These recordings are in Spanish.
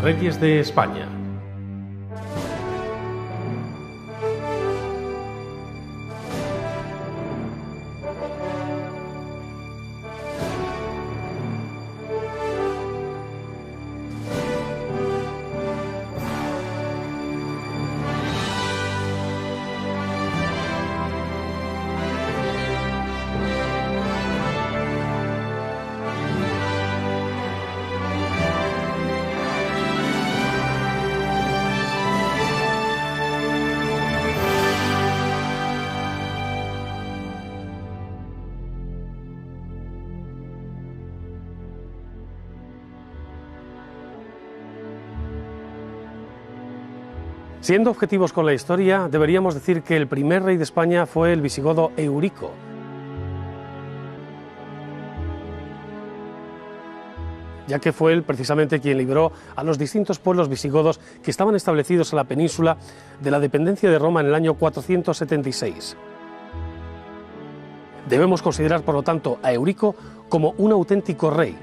Reyes de España. Siendo objetivos con la historia, deberíamos decir que el primer rey de España fue el visigodo Eurico. Ya que fue él precisamente quien liberó a los distintos pueblos visigodos que estaban establecidos en la península de la dependencia de Roma en el año 476. Debemos considerar, por lo tanto, a Eurico como un auténtico rey.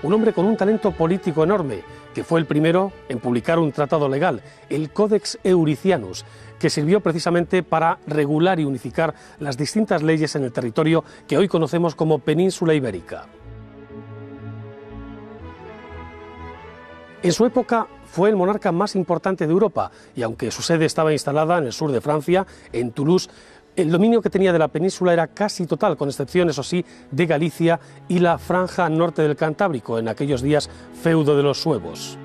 Un hombre con un talento político enorme, que fue el primero en publicar un tratado legal, el Codex Euricianus, que sirvió precisamente para regular y unificar las distintas leyes en el territorio que hoy conocemos como Península Ibérica. En su época fue el monarca más importante de Europa y aunque su sede estaba instalada en el sur de Francia, en Toulouse, el dominio que tenía de la península era casi total, con excepción, eso sí, de Galicia y la franja norte del Cantábrico, en aquellos días feudo de los suevos.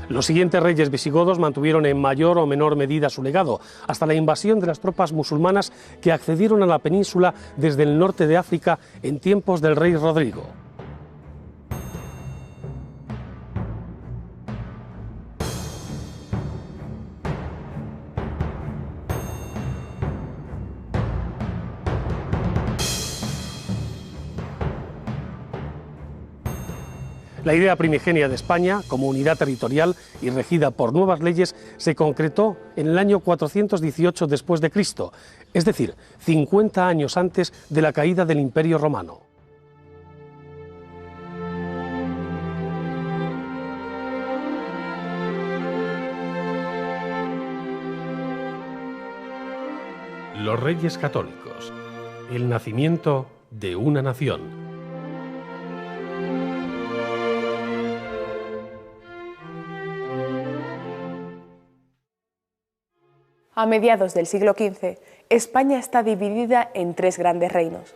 Los siguientes reyes visigodos mantuvieron en mayor o menor medida su legado, hasta la invasión de las tropas musulmanas que accedieron a la península desde el norte de África en tiempos del rey Rodrigo. La idea primigenia de España, como unidad territorial y regida por nuevas leyes, se concretó en el año 418 después de Cristo, es decir, 50 años antes de la caída del Imperio Romano. Los Reyes Católicos, el nacimiento de una nación. A mediados del siglo XV, España está dividida en tres grandes reinos.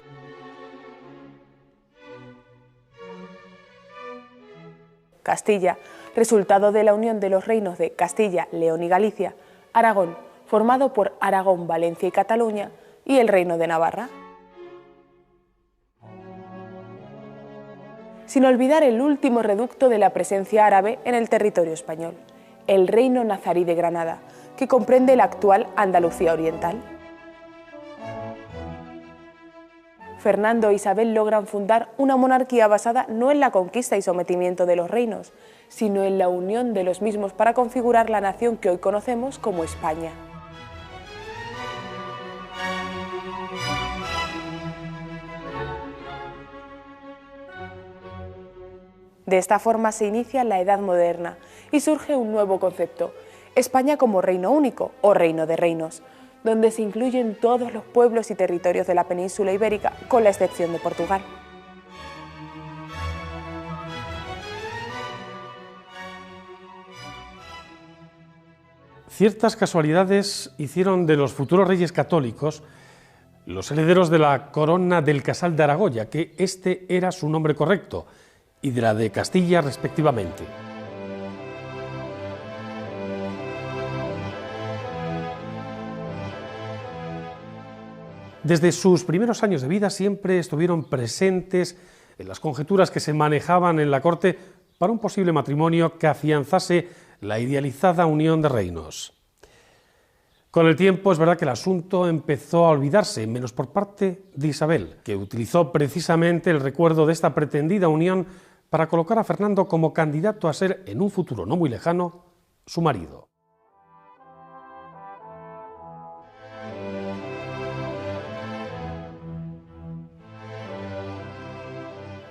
Castilla, resultado de la unión de los reinos de Castilla, León y Galicia; Aragón, formado por Aragón, Valencia y Cataluña; y el Reino de Navarra. Sin olvidar el último reducto de la presencia árabe en el territorio español, el Reino Nazarí de Granada, que comprende la actual Andalucía Oriental. Fernando e Isabel logran fundar una monarquía basada no en la conquista y sometimiento de los reinos, sino en la unión de los mismos para configurar la nación que hoy conocemos como España. De esta forma se inicia la Edad Moderna y surge un nuevo concepto: España como reino único o reino de reinos, donde se incluyen todos los pueblos y territorios de la península ibérica, con la excepción de Portugal. Ciertas casualidades hicieron de los futuros reyes católicos los herederos de la corona del Casal de Aragón, ya que este era su nombre correcto, y de la de Castilla respectivamente. Desde sus primeros años de vida siempre estuvieron presentes en las conjeturas que se manejaban en la corte para un posible matrimonio que afianzase la idealizada unión de reinos. Con el tiempo es verdad que el asunto empezó a olvidarse, menos por parte de Isabel, que utilizó precisamente el recuerdo de esta pretendida unión para colocar a Fernando como candidato a ser, en un futuro no muy lejano, su marido.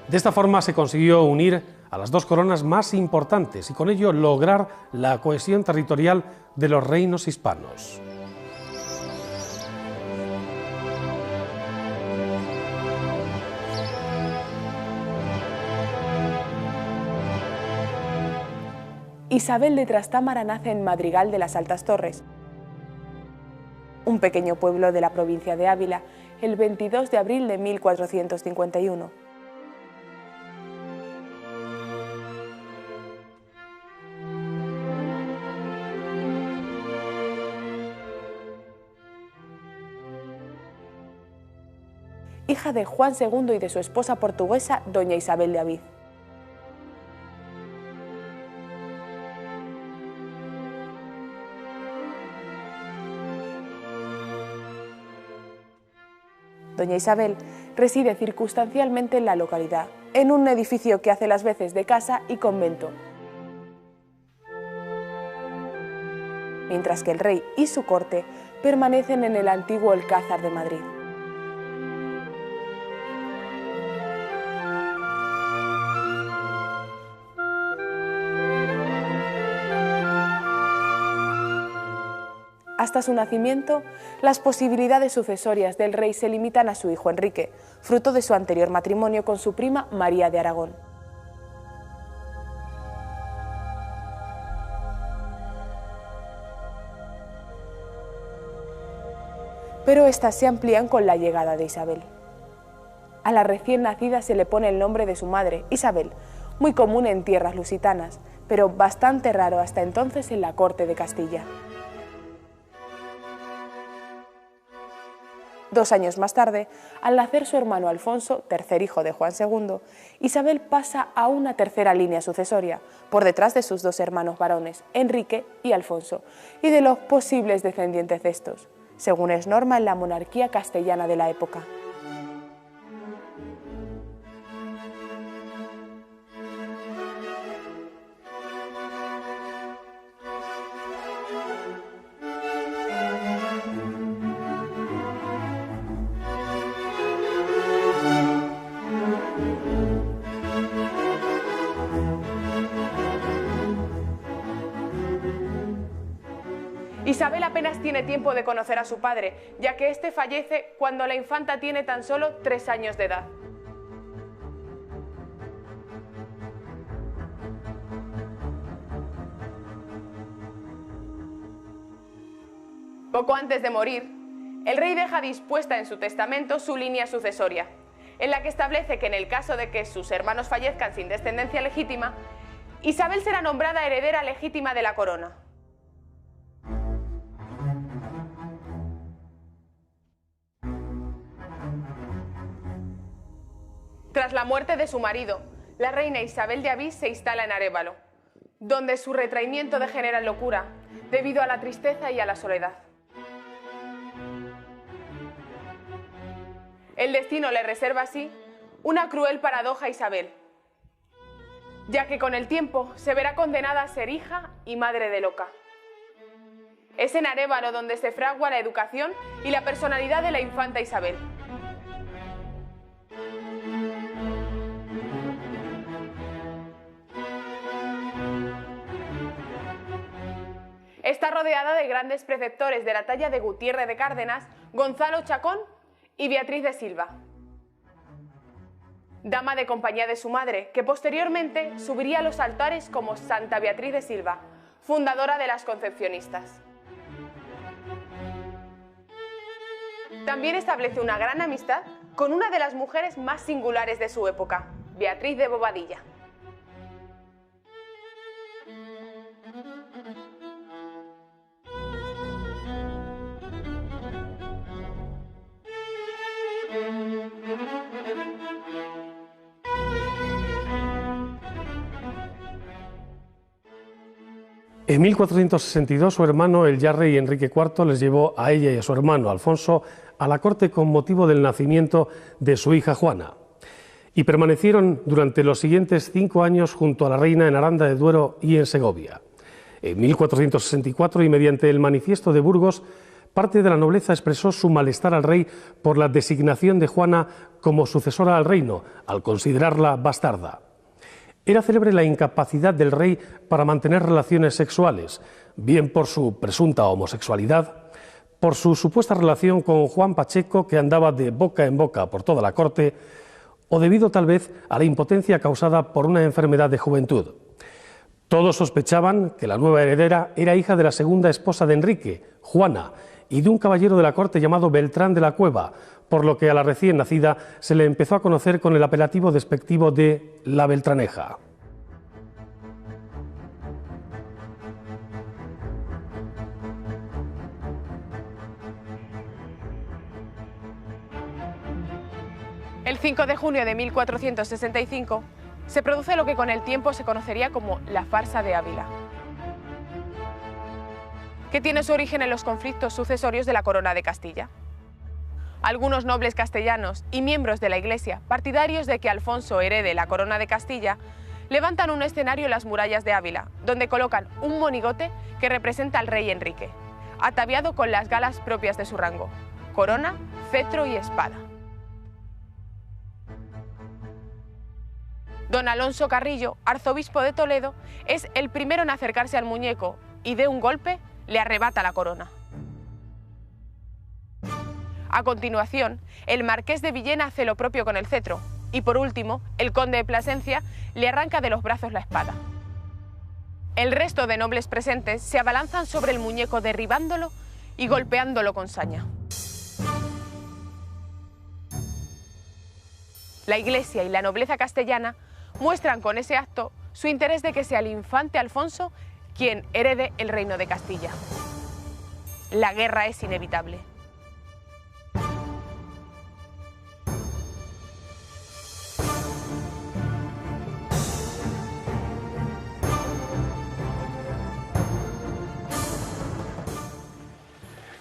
De esta forma se consiguió unir a las dos coronas más importantes y con ello lograr la cohesión territorial de los reinos hispanos. Isabel de Trastámara nace en Madrigal de las Altas Torres, un pequeño pueblo de la provincia de Ávila, el 22 de abril de 1451. Hija de Juan II y de su esposa portuguesa, doña Isabel de Aviz. Doña Isabel reside circunstancialmente en la localidad, en un edificio que hace las veces de casa y convento, mientras que el rey y su corte permanecen en el antiguo Alcázar de Madrid. Hasta su nacimiento, las posibilidades sucesorias del rey se limitan a su hijo Enrique, fruto de su anterior matrimonio con su prima María de Aragón. Pero estas se amplían con la llegada de Isabel. A la recién nacida se le pone el nombre de su madre, Isabel, muy común en tierras lusitanas, pero bastante raro hasta entonces en la corte de Castilla. 2 años más tarde, al nacer su hermano Alfonso, tercer hijo de Juan II, Isabel pasa a una tercera línea sucesoria, por detrás de sus 2 hermanos varones, Enrique y Alfonso, y de los posibles descendientes de estos, según es norma en la monarquía castellana de la época. Isabel apenas tiene tiempo de conocer a su padre, ya que éste fallece cuando la infanta tiene tan solo 3 años de edad. Poco antes de morir, el rey deja dispuesta en su testamento su línea sucesoria, en la que establece que en el caso de que sus hermanos fallezcan sin descendencia legítima, Isabel será nombrada heredera legítima de la corona. Tras la muerte de su marido, la reina Isabel de Aviz se instala en Arévalo, donde su retraimiento degenera en locura, debido a la tristeza y a la soledad. El destino le reserva así una cruel paradoja a Isabel, ya que con el tiempo se verá condenada a ser hija y madre de loca. Es en Arévalo donde se fragua la educación y la personalidad de la infanta Isabel. Está rodeada de grandes preceptores de la talla de Gutiérrez de Cárdenas, Gonzalo Chacón y Beatriz de Silva, dama de compañía de su madre, que posteriormente subiría a los altares como Santa Beatriz de Silva, fundadora de las Concepcionistas. También establece una gran amistad con una de las mujeres más singulares de su época, Beatriz de Bobadilla. En 1462 su hermano, el ya rey Enrique IV, les llevó a ella y a su hermano Alfonso a la corte con motivo del nacimiento de su hija Juana, y permanecieron durante los siguientes 5 años junto a la reina en Aranda de Duero y en Segovia. En 1464, y mediante el Manifiesto de Burgos, parte de la nobleza expresó su malestar al rey por la designación de Juana como sucesora al reino, al considerarla bastarda. Era célebre la incapacidad del rey para mantener relaciones sexuales, bien por su presunta homosexualidad, por su supuesta relación con Juan Pacheco, que andaba de boca en boca por toda la corte, o debido tal vez a la impotencia causada por una enfermedad de juventud. Todos sospechaban que la nueva heredera era hija de la segunda esposa de Enrique, Juana, y de un caballero de la corte llamado Beltrán de la Cueva, por lo que a la recién nacida se le empezó a conocer con el apelativo despectivo de la Beltraneja. El 5 de junio de 1465 se produce lo que con el tiempo se conocería como la farsa de Ávila, que tiene su origen en los conflictos sucesorios de la corona de Castilla. Algunos nobles castellanos y miembros de la Iglesia, partidarios de que Alfonso herede la corona de Castilla, levantan un escenario en las murallas de Ávila, donde colocan un monigote que representa al rey Enrique, ataviado con las galas propias de su rango: corona, cetro y espada. Don Alonso Carrillo, arzobispo de Toledo, es el primero en acercarse al muñeco y de un golpe le arrebata la corona. A continuación, el marqués de Villena hace lo propio con el cetro y, por último, el conde de Plasencia le arranca de los brazos la espada. El resto de nobles presentes se abalanzan sobre el muñeco derribándolo y golpeándolo con saña. La Iglesia y la nobleza castellana muestran con ese acto su interés de que sea el infante Alfonso quien herede el reino de Castilla. La guerra es inevitable.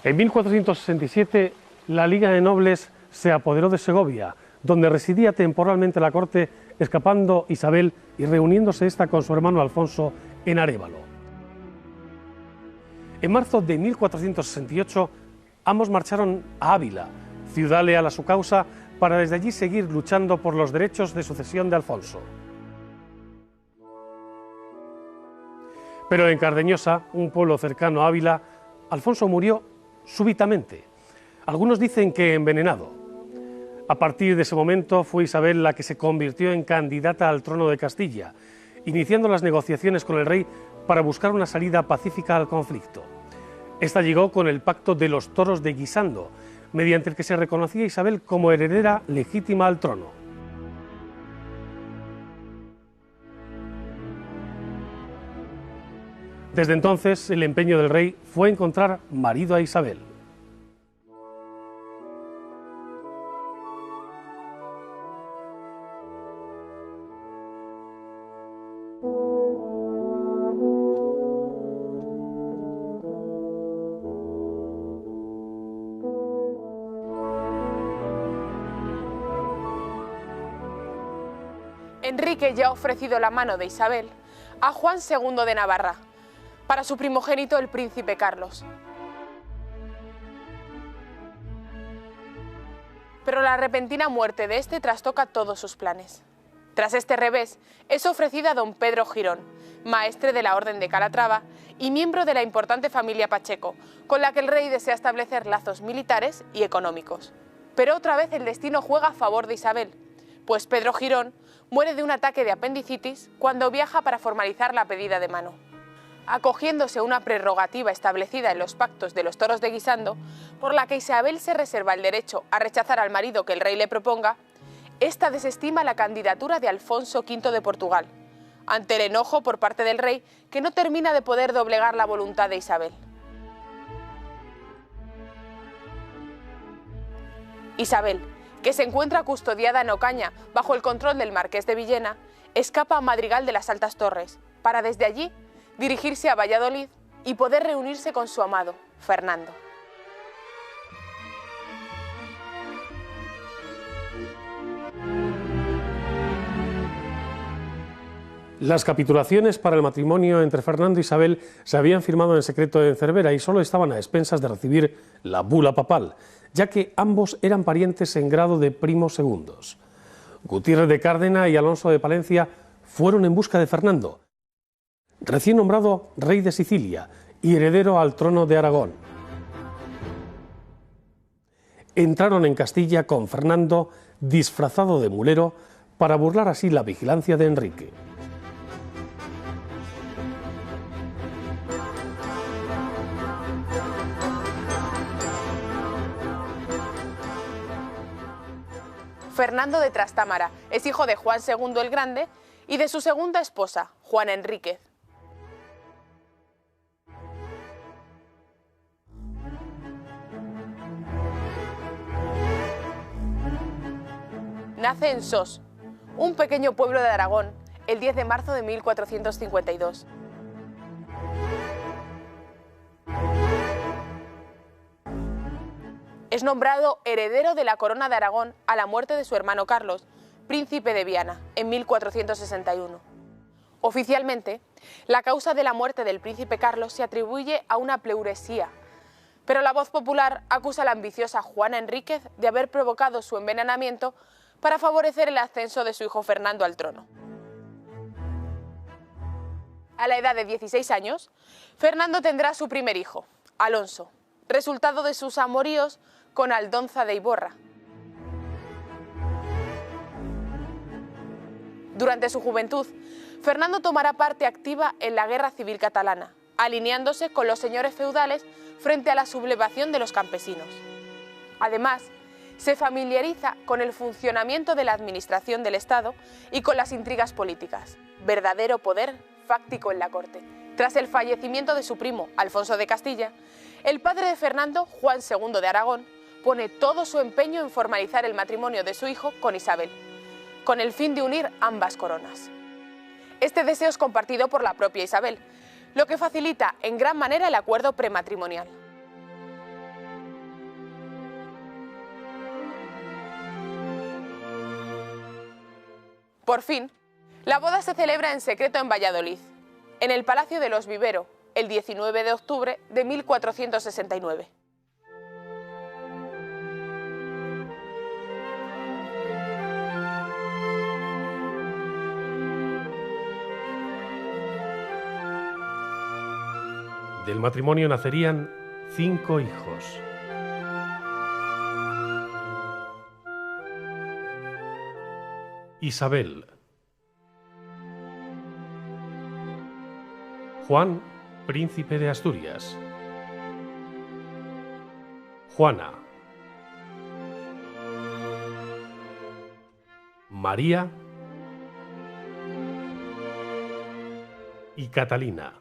En 1467, la Liga de Nobles se apoderó de Segovia, donde residía temporalmente la corte, escapando Isabel y reuniéndose esta con su hermano Alfonso en Arévalo. En marzo de 1468, ambos marcharon a Ávila, ciudad leal a su causa, para desde allí seguir luchando por los derechos de sucesión de Alfonso. Pero en Cardeñosa, un pueblo cercano a Ávila, Alfonso murió súbitamente. Algunos dicen que envenenado. A partir de ese momento fue Isabel la que se convirtió en candidata al trono de Castilla, iniciando las negociaciones con el rey para buscar una salida pacífica al conflicto. Esta llegó con el Pacto de los Toros de Guisando, mediante el que se reconocía a Isabel como heredera legítima al trono. Desde entonces, el empeño del rey fue encontrar marido a Isabel. Enrique ya ha ofrecido la mano de Isabel a Juan II de Navarra, para su primogénito el príncipe Carlos. Pero la repentina muerte de este trastoca todos sus planes. Tras este revés, es ofrecida a don Pedro Girón, maestre de la Orden de Calatrava y miembro de la importante familia Pacheco, con la que el rey desea establecer lazos militares y económicos. Pero otra vez el destino juega a favor de Isabel, pues Pedro Girón muere de un ataque de apendicitis cuando viaja para formalizar la pedida de mano. acogiéndose a una prerrogativa establecida en los pactos de los toros de Guisando, por la que Isabel se reserva el derecho a rechazar al marido que el rey le proponga, ésta desestima la candidatura de Alfonso V de Portugal, ante el enojo por parte del rey que no termina de poder doblegar la voluntad de Isabel. Isabel, que se encuentra custodiada en Ocaña bajo el control del marqués de Villena, escapa a Madrigal de las Altas Torres, para desde allí dirigirse a Valladolid y poder reunirse con su amado, Fernando. Las capitulaciones para el matrimonio entre Fernando e Isabel se habían firmado en secreto en Cervera y solo estaban a expensas de recibir la bula papal, ya que ambos eran parientes en grado de primos segundos. Gutiérrez de Cárdena y Alonso de Palencia fueron en busca de Fernando, recién nombrado rey de Sicilia y heredero al trono de Aragón. Entraron en Castilla con Fernando disfrazado de mulero para burlar así la vigilancia de Enrique. Fernando de Trastámara es hijo de Juan II el Grande y de su segunda esposa, Juana Enríquez. Nace en Sos, un pequeño pueblo de Aragón, el 10 de marzo de 1452. Es nombrado heredero de la corona de Aragón a la muerte de su hermano Carlos, príncipe de Viana, en 1461. Oficialmente, la causa de la muerte del príncipe Carlos se atribuye a una pleuresía, pero la voz popular acusa a la ambiciosa Juana Enríquez de haber provocado su envenenamiento para favorecer el ascenso de su hijo Fernando al trono. A la edad de 16 años, Fernando tendrá su primer hijo, Alonso, resultado de sus amoríos con Aldonza de Iborra. Durante su juventud, Fernando tomará parte activa en la Guerra Civil Catalana, alineándose con los señores feudales frente a la sublevación de los campesinos. Además, se familiariza con el funcionamiento de la administración del Estado y con las intrigas políticas, verdadero poder fáctico en la corte. Tras el fallecimiento de su primo, Alfonso de Castilla, el padre de Fernando, Juan II de Aragón, pone todo su empeño en formalizar el matrimonio de su hijo con Isabel, con el fin de unir ambas coronas. Este deseo es compartido por la propia Isabel, lo que facilita en gran manera el acuerdo prematrimonial. Por fin, la boda se celebra en secreto en Valladolid, en el Palacio de los Vivero, el 19 de octubre de 1469. Del matrimonio nacerían 5 hijos. Isabel, Juan, príncipe de Asturias, Juana, María y Catalina.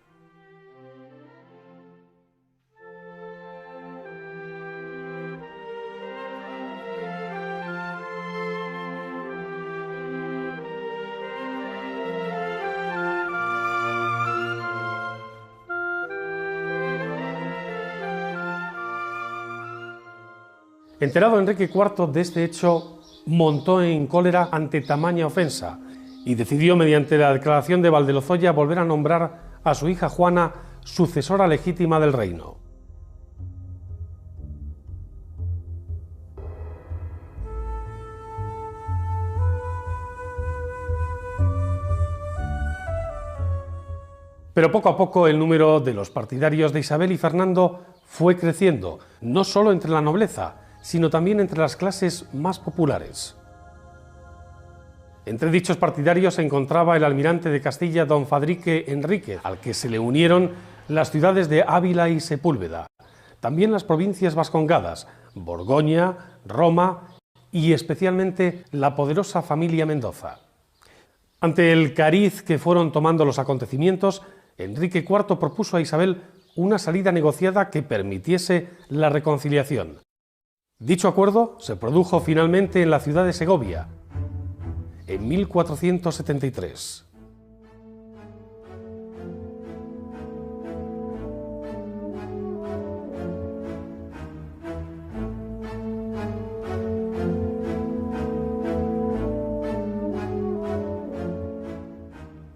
Enterado Enrique IV de este hecho, montó en cólera ante tamaña ofensa y decidió, mediante la declaración de Valdelozoya, volver a nombrar a su hija Juana sucesora legítima del reino. Pero poco a poco el número de los partidarios de Isabel y Fernando fue creciendo, no solo entre la nobleza, sino también entre las clases más populares. Entre dichos partidarios se encontraba el almirante de Castilla, don Fadrique Enríquez, al que se le unieron las ciudades de Ávila y Sepúlveda, también las provincias vascongadas, Borgoña, Roma y especialmente la poderosa familia Mendoza. Ante el cariz que fueron tomando los acontecimientos, Enrique IV propuso a Isabel una salida negociada que permitiese la reconciliación. Dicho acuerdo se produjo finalmente en la ciudad de Segovia, en 1473.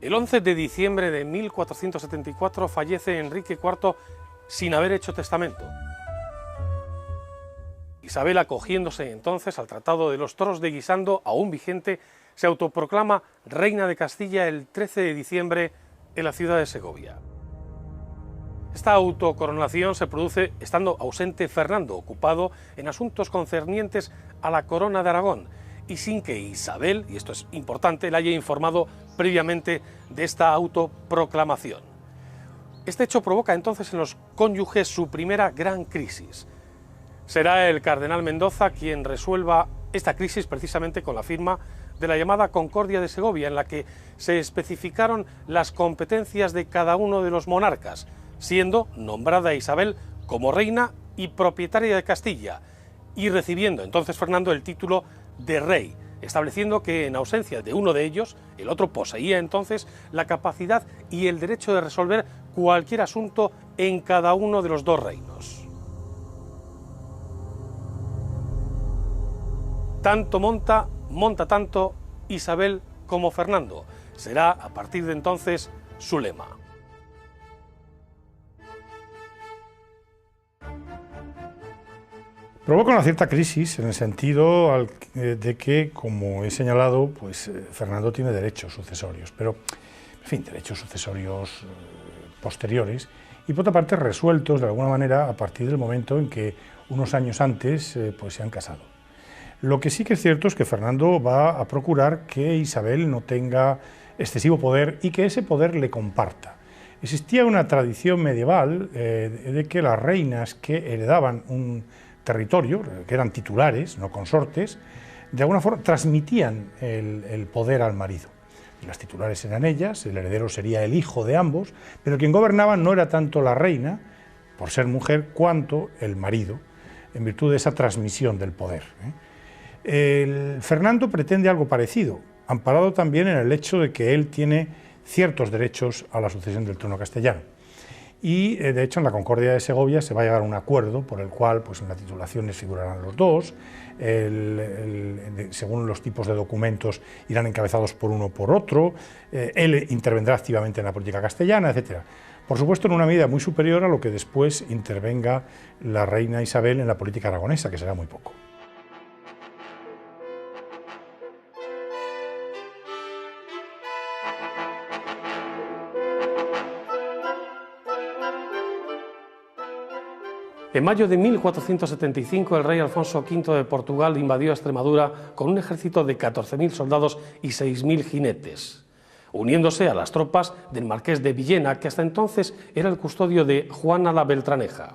El 11 de diciembre de 1474 fallece Enrique IV sin haber hecho testamento. Isabel, acogiéndose entonces al Tratado de los Toros de Guisando, aún vigente, se autoproclama reina de Castilla el 13 de diciembre en la ciudad de Segovia. Esta autocoronación se produce estando ausente Fernando, ocupado en asuntos concernientes a la corona de Aragón, y sin que Isabel, y esto es importante, le haya informado previamente de esta autoproclamación. Este hecho provoca entonces en los cónyuges su primera gran crisis. Será el cardenal Mendoza quien resuelva esta crisis precisamente con la firma de la llamada Concordia de Segovia, en la que se especificaron las competencias de cada uno de los monarcas, siendo nombrada Isabel como reina y propietaria de Castilla, y recibiendo entonces Fernando el título de rey, estableciendo que en ausencia de uno de ellos, el otro poseía entonces la capacidad y el derecho de resolver cualquier asunto en cada uno de los dos reinos. Tanto monta tanto Isabel como Fernando. Será a partir de entonces su lema. Provoca una cierta crisis en el sentido de que, como he señalado, pues Fernando tiene derechos sucesorios, pero, en fin, derechos sucesorios posteriores y, por otra parte, resueltos de alguna manera a partir del momento en que unos años antes pues se han casado. Lo que sí que es cierto es que Fernando va a procurar que Isabel no tenga excesivo poder y que ese poder le comparta. Existía una tradición medieval de que las reinas que heredaban un territorio, que eran titulares, no consortes, de alguna forma transmitían el poder al marido. Las titulares eran ellas, el heredero sería el hijo de ambos, pero quien gobernaba no era tanto la reina, por ser mujer, cuanto el marido, en virtud de esa transmisión del poder. Fernando pretende algo parecido, amparado también en el hecho de que él tiene ciertos derechos a la sucesión del trono castellano. Y, de hecho, en la Concordia de Segovia se va a llegar a un acuerdo por el cual, pues, en las titulaciones figurarán los dos, según los tipos de documentos irán encabezados por uno o por otro, él intervendrá activamente en la política castellana, etc. Por supuesto, en una medida muy superior a lo que después intervenga la reina Isabel en la política aragonesa, que será muy poco. En mayo de 1475 el rey Alfonso V de Portugal invadió Extremadura con un ejército de 14.000 soldados y 6.000 jinetes, uniéndose a las tropas del marqués de Villena, que hasta entonces era el custodio de Juana la Beltraneja.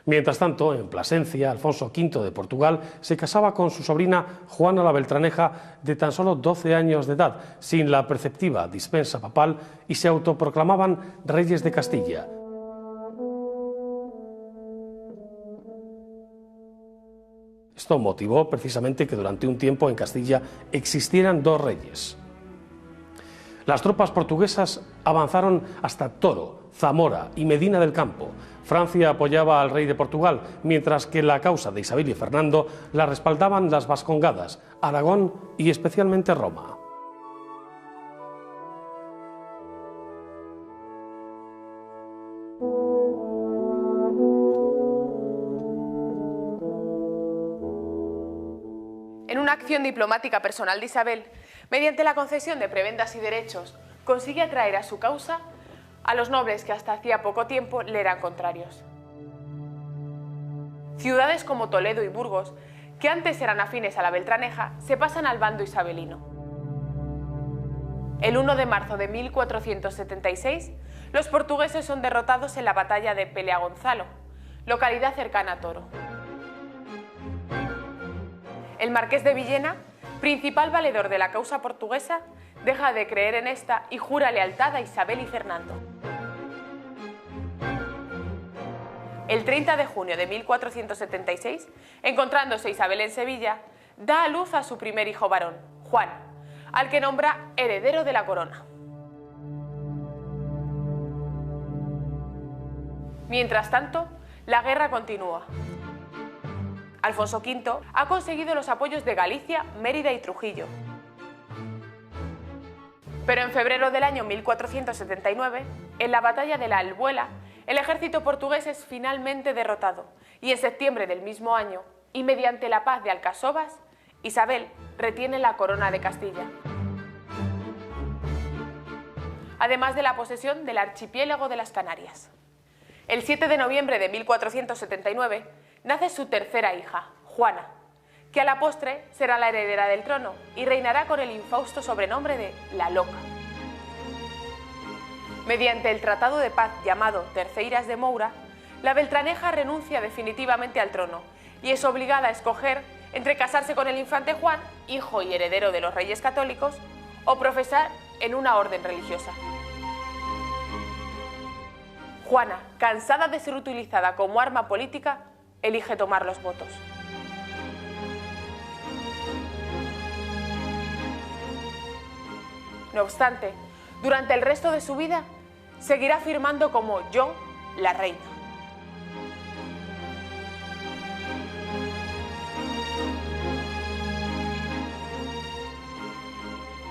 Mientras tanto, en Plasencia, Alfonso V de Portugal se casaba con su sobrina Juana la Beltraneja, de tan solo 12 años de edad, sin la preceptiva dispensa papal, y se autoproclamaban reyes de Castilla. Esto motivó precisamente que durante un tiempo en Castilla existieran dos reyes. Las tropas portuguesas avanzaron hasta Toro, Zamora y Medina del Campo. Francia apoyaba al rey de Portugal, mientras que la causa de Isabel y Fernando la respaldaban las Vascongadas, Aragón y especialmente Roma. En una acción diplomática personal de Isabel, mediante la concesión de prebendas y derechos, consigue atraer a su causa a los nobles que hasta hacía poco tiempo le eran contrarios. Ciudades como Toledo y Burgos, que antes eran afines a la Beltraneja, se pasan al bando isabelino. El 1 de marzo de 1476, los portugueses son derrotados en la batalla de Peleagonzalo, localidad cercana a Toro. El marqués de Villena, principal valedor de la causa portuguesa, deja de creer en esta y jura lealtad a Isabel y Fernando. El 30 de junio de 1476, encontrándose Isabel en Sevilla, da a luz a su primer hijo varón, Juan, al que nombra heredero de la corona. Mientras tanto, la guerra continúa. Alfonso V ha conseguido los apoyos de Galicia, Mérida y Trujillo. Pero en febrero del año 1479, en la batalla de la Albuela, el ejército portugués es finalmente derrotado y en septiembre del mismo año, y mediante la paz de Alcasovas, Isabel retiene la corona de Castilla, además de la posesión del archipiélago de las Canarias. El 7 de noviembre de 1479 nace su tercera hija, Juana, que a la postre será la heredera del trono y reinará con el infausto sobrenombre de La Loca. Mediante el Tratado de Paz llamado Terceiras de Moura, la beltraneja renuncia definitivamente al trono y es obligada a escoger entre casarse con el infante Juan, hijo y heredero de los reyes católicos, o profesar en una orden religiosa. Juana, cansada de ser utilizada como arma política, elige tomar los votos. No obstante, durante el resto de su vida, seguirá firmando como yo, la reina.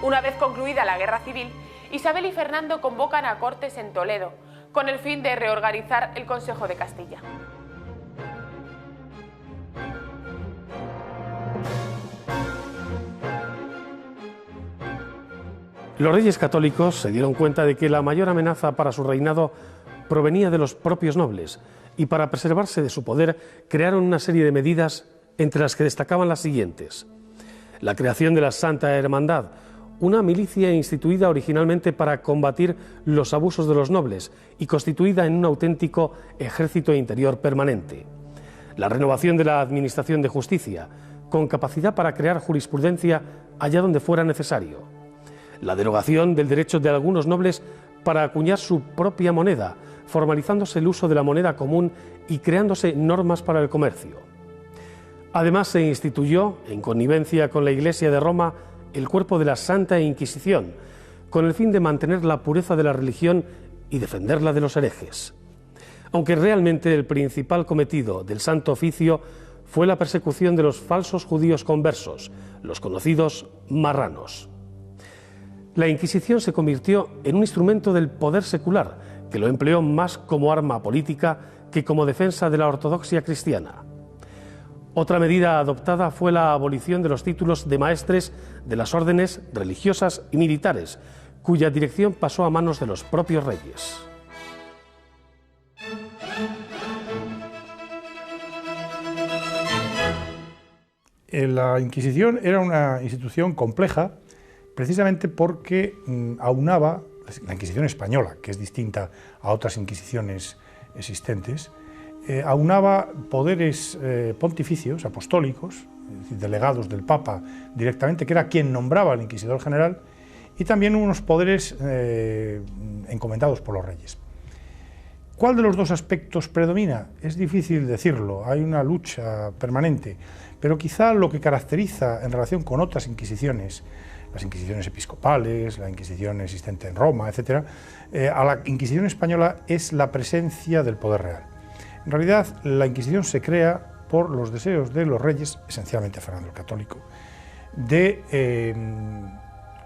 Una vez concluida la guerra civil, Isabel y Fernando convocan a Cortes en Toledo, con el fin de reorganizar el Consejo de Castilla. Los reyes católicos se dieron cuenta de que la mayor amenaza para su reinado provenía de los propios nobles y para preservarse de su poder crearon una serie de medidas entre las que destacaban las siguientes: la creación de la Santa Hermandad, una milicia instituida originalmente para combatir los abusos de los nobles y constituida en un auténtico ejército interior permanente; la renovación de la administración de justicia, con capacidad para crear jurisprudencia allá donde fuera necesario; la derogación del derecho de algunos nobles para acuñar su propia moneda, formalizándose el uso de la moneda común y creándose normas para el comercio. Además, se instituyó, en connivencia con la Iglesia de Roma, el cuerpo de la Santa Inquisición, con el fin de mantener la pureza de la religión y defenderla de los herejes. Aunque realmente el principal cometido del Santo Oficio fue la persecución de los falsos judíos conversos, los conocidos marranos. La Inquisición se convirtió en un instrumento del poder secular, que lo empleó más como arma política que como defensa de la ortodoxia cristiana. Otra medida adoptada fue la abolición de los títulos de maestres de las órdenes religiosas y militares, cuya dirección pasó a manos de los propios reyes. La Inquisición era una institución compleja, precisamente porque aunaba, la Inquisición española, que es distinta a otras inquisiciones existentes, aunaba poderes pontificios, apostólicos, es decir, delegados del Papa directamente, que era quien nombraba al inquisidor general, y también unos poderes encomendados por los reyes. ¿Cuál de los dos aspectos predomina? Es difícil decirlo, hay una lucha permanente, pero quizá lo que caracteriza en relación con otras inquisiciones, las inquisiciones episcopales, la inquisición existente en Roma, etc., a la Inquisición española es la presencia del poder real. En realidad, la Inquisición se crea por los deseos de los reyes, esencialmente Fernando el Católico, de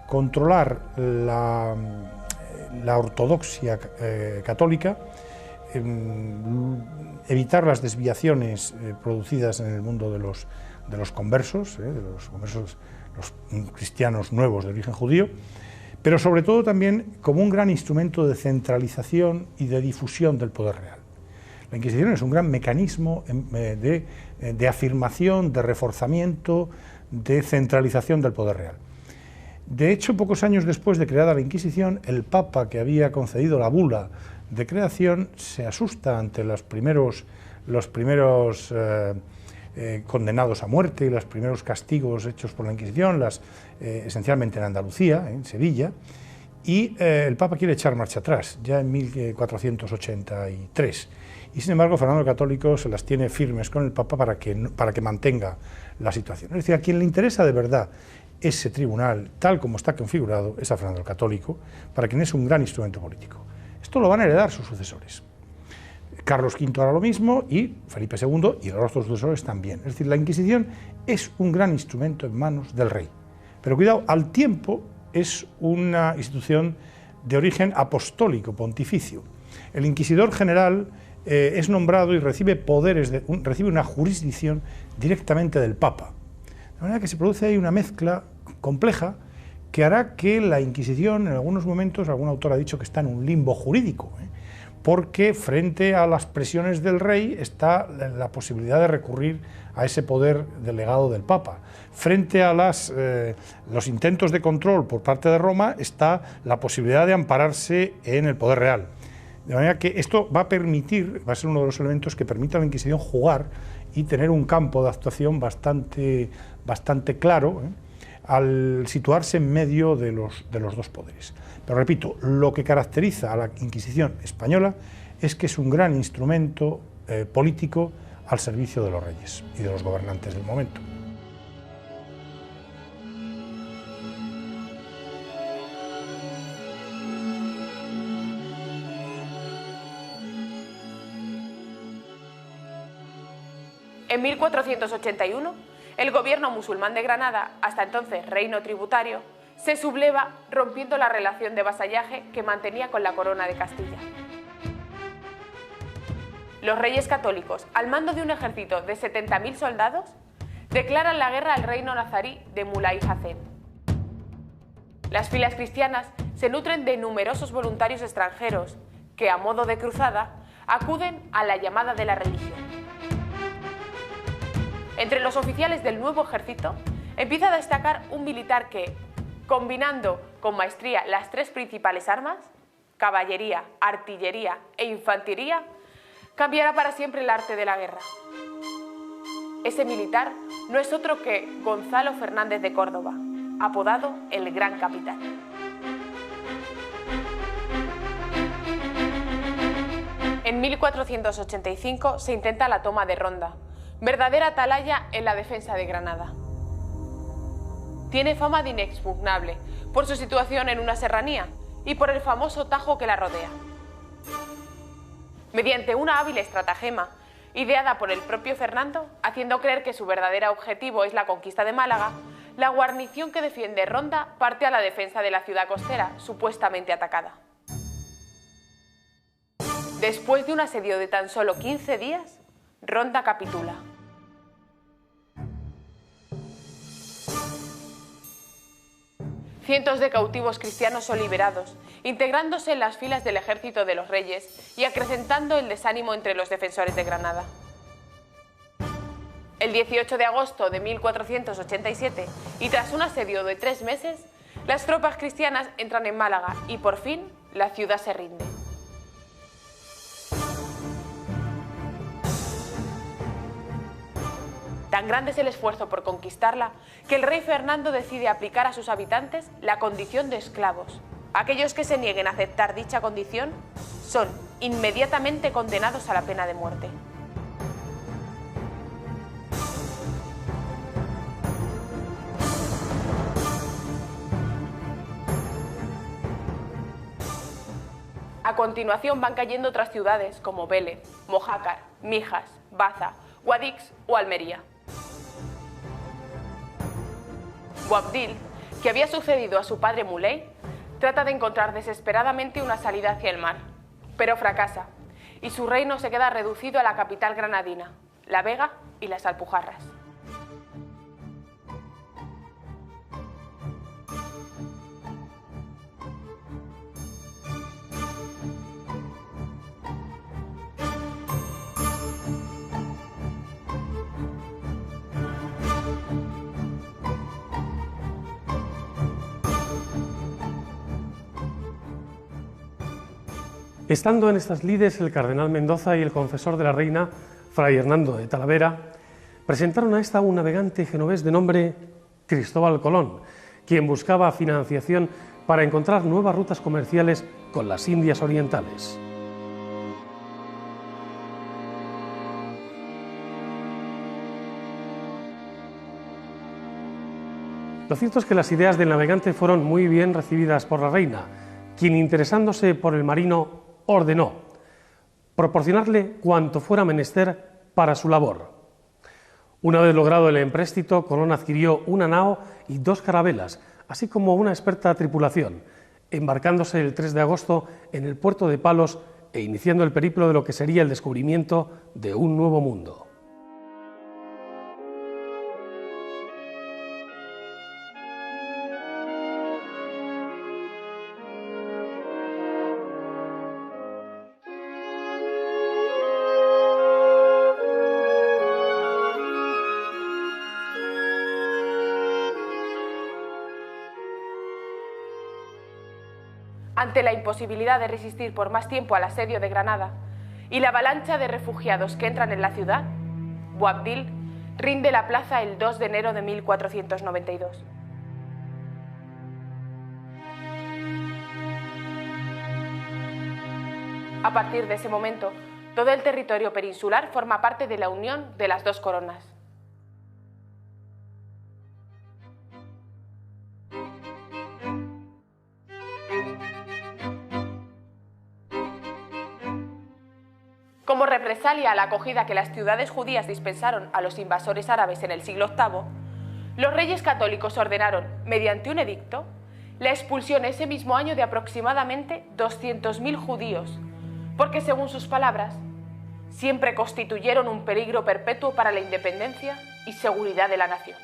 controlar la ortodoxia católica, evitar las desviaciones producidas en el mundo de los conversos, los cristianos nuevos de origen judío, pero sobre todo también como un gran instrumento de centralización y de difusión del poder real. La Inquisición es un gran mecanismo de afirmación, de reforzamiento, de centralización del poder real. De hecho, pocos años después de creada la Inquisición, el Papa que había concedido la bula de creación se asusta ante los primeros condenados a muerte y los primeros castigos hechos por la Inquisición, esencialmente en Andalucía, en Sevilla, y el Papa quiere echar marcha atrás, ya en 1483. Y sin embargo, Fernando el Católico se las tiene firmes con el Papa para que mantenga la situación. Es decir, a quien le interesa de verdad ese tribunal, tal como está configurado, es a Fernando el Católico, para quien es un gran instrumento político. Esto lo van a heredar sus sucesores. Carlos V hará lo mismo y Felipe II y los otros sucesores también. Es decir, la Inquisición es un gran instrumento en manos del rey. Pero cuidado, al tiempo es una institución de origen apostólico, pontificio. El inquisidor general es nombrado y recibe recibe una jurisdicción directamente del Papa. De manera que se produce ahí una mezcla compleja que hará que la Inquisición, en algunos momentos, algún autor ha dicho que está en un limbo jurídico, porque frente a las presiones del rey está la posibilidad de recurrir a ese poder delegado del Papa. Frente a los intentos de control por parte de Roma está la posibilidad de ampararse en el poder real. De manera que esto va a ser uno de los elementos que permita a la Inquisición jugar y tener un campo de actuación bastante claro, al situarse en medio de los dos poderes. Pero repito, lo que caracteriza a la Inquisición española es que es un gran instrumento político al servicio de los reyes y de los gobernantes del momento. En 1481, el gobierno musulmán de Granada, hasta entonces reino tributario, se subleva rompiendo la relación de vasallaje que mantenía con la corona de Castilla. Los reyes católicos, al mando de un ejército de 70.000 soldados, declaran la guerra al reino nazarí de Mulay Hacén. Las filas cristianas se nutren de numerosos voluntarios extranjeros que, a modo de cruzada, acuden a la llamada de la religión. Entre los oficiales del nuevo ejército empieza a destacar un militar que, combinando con maestría las tres principales armas, caballería, artillería e infantería, cambiará para siempre el arte de la guerra. Ese militar no es otro que Gonzalo Fernández de Córdoba, apodado el Gran Capitán. En 1485 se intenta la toma de Ronda, verdadera atalaya en la defensa de Granada. Tiene fama de inexpugnable por su situación en una serranía y por el famoso Tajo que la rodea. Mediante una hábil estratagema, ideada por el propio Fernando, haciendo creer que su verdadero objetivo es la conquista de Málaga, la guarnición que defiende Ronda parte a la defensa de la ciudad costera, supuestamente atacada. Después de un asedio de tan solo 15 días, Ronda capitula. Cientos de cautivos cristianos son liberados, integrándose en las filas del ejército de los reyes y acrecentando el desánimo entre los defensores de Granada. El 18 de agosto de 1487, y tras un asedio de 3 meses, las tropas cristianas entran en Málaga y por fin la ciudad se rinde. Tan grande es el esfuerzo por conquistarla que el rey Fernando decide aplicar a sus habitantes la condición de esclavos. Aquellos que se nieguen a aceptar dicha condición son inmediatamente condenados a la pena de muerte. A continuación van cayendo otras ciudades como Vélez, Mojácar, Mijas, Baza, Guadix o Almería. Boabdil, que había sucedido a su padre Muley, trata de encontrar desesperadamente una salida hacia el mar, pero fracasa, y su reino se queda reducido a la capital granadina, La Vega y las Alpujarras. Estando en estas lides, el cardenal Mendoza y el confesor de la reina, fray Hernando de Talavera, presentaron a esta un navegante genovés de nombre Cristóbal Colón, quien buscaba financiación para encontrar nuevas rutas comerciales con las Indias Orientales. Lo cierto es que las ideas del navegante fueron muy bien recibidas por la reina, quien, interesándose por el marino, ordenó proporcionarle cuanto fuera menester para su labor. Una vez logrado el empréstito, Colón adquirió una nao y 2 carabelas, así como una experta tripulación, embarcándose el 3 de agosto en el puerto de Palos e iniciando el periplo de lo que sería el descubrimiento de un nuevo mundo. Ante la imposibilidad de resistir por más tiempo al asedio de Granada y la avalancha de refugiados que entran en la ciudad, Boabdil rinde la plaza el 2 de enero de 1492. A partir de ese momento, todo el territorio peninsular forma parte de la unión de las dos coronas. Como represalia a la acogida que las ciudades judías dispensaron a los invasores árabes en el siglo VIII, los reyes católicos ordenaron, mediante un edicto, la expulsión ese mismo año de aproximadamente 200.000 judíos, porque, según sus palabras, siempre constituyeron un peligro perpetuo para la independencia y seguridad de la nación.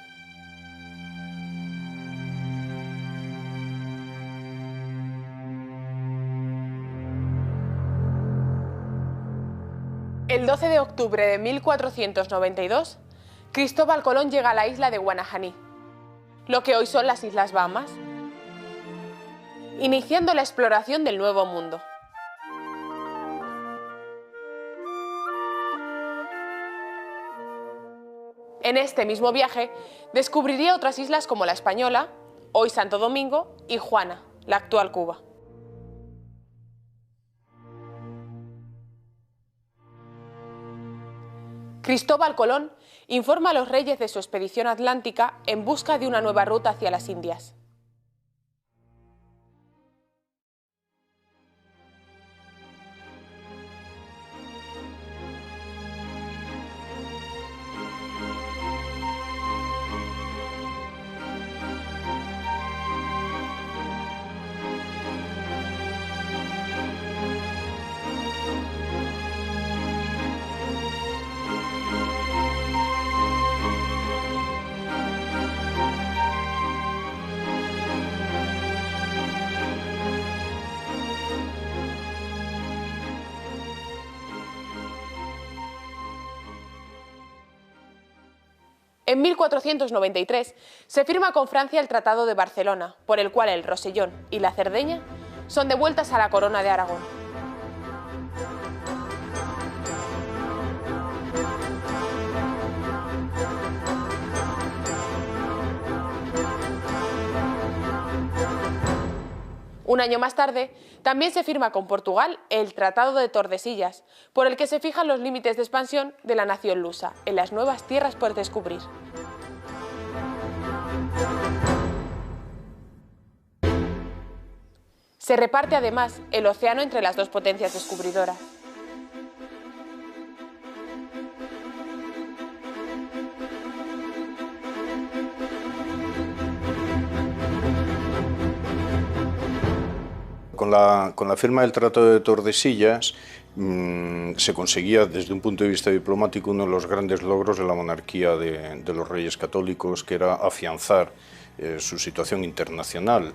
El 12 de octubre de 1492, Cristóbal Colón llega a la isla de Guanajaní, lo que hoy son las Islas Bahamas, iniciando la exploración del Nuevo Mundo. En este mismo viaje, descubriría otras islas como La Española, hoy Santo Domingo, y Juana, la actual Cuba. Cristóbal Colón informa a los reyes de su expedición atlántica en busca de una nueva ruta hacia las Indias. En 1493 se firma con Francia el Tratado de Barcelona, por el cual el Rosellón y la Cerdeña son devueltas a la Corona de Aragón. Un año más tarde, también se firma con Portugal el Tratado de Tordesillas, por el que se fijan los límites de expansión de la nación lusa en las nuevas tierras por descubrir. Se reparte además el océano entre las dos potencias descubridoras. Con la firma del Tratado de Tordesillas se conseguía, desde un punto de vista diplomático, uno de los grandes logros de la monarquía de los reyes católicos, que era afianzar su situación internacional.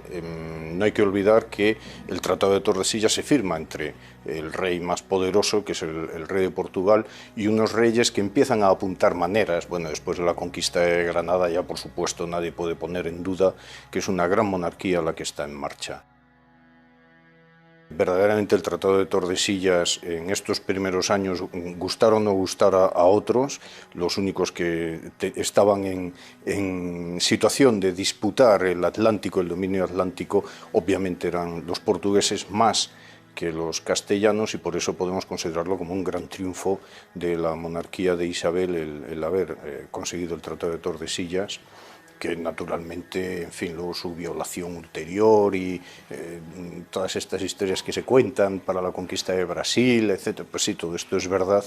No hay que olvidar que el Tratado de Tordesillas se firma entre el rey más poderoso, que es el rey de Portugal, y unos reyes que empiezan a apuntar maneras. Bueno, después de la conquista de Granada ya, por supuesto, nadie puede poner en duda que es una gran monarquía la que está en marcha. Verdaderamente el Tratado de Tordesillas en estos primeros años, gustar o no gustar a otros, los únicos que estaban en situación de disputar el Atlántico, el dominio atlántico, obviamente eran los portugueses más que los castellanos, y por eso podemos considerarlo como un gran triunfo de la monarquía de Isabel el haber conseguido el Tratado de Tordesillas, que naturalmente, en fin, luego su violación ulterior y todas estas historias que se cuentan para la conquista de Brasil, etc. Pues sí, todo esto es verdad,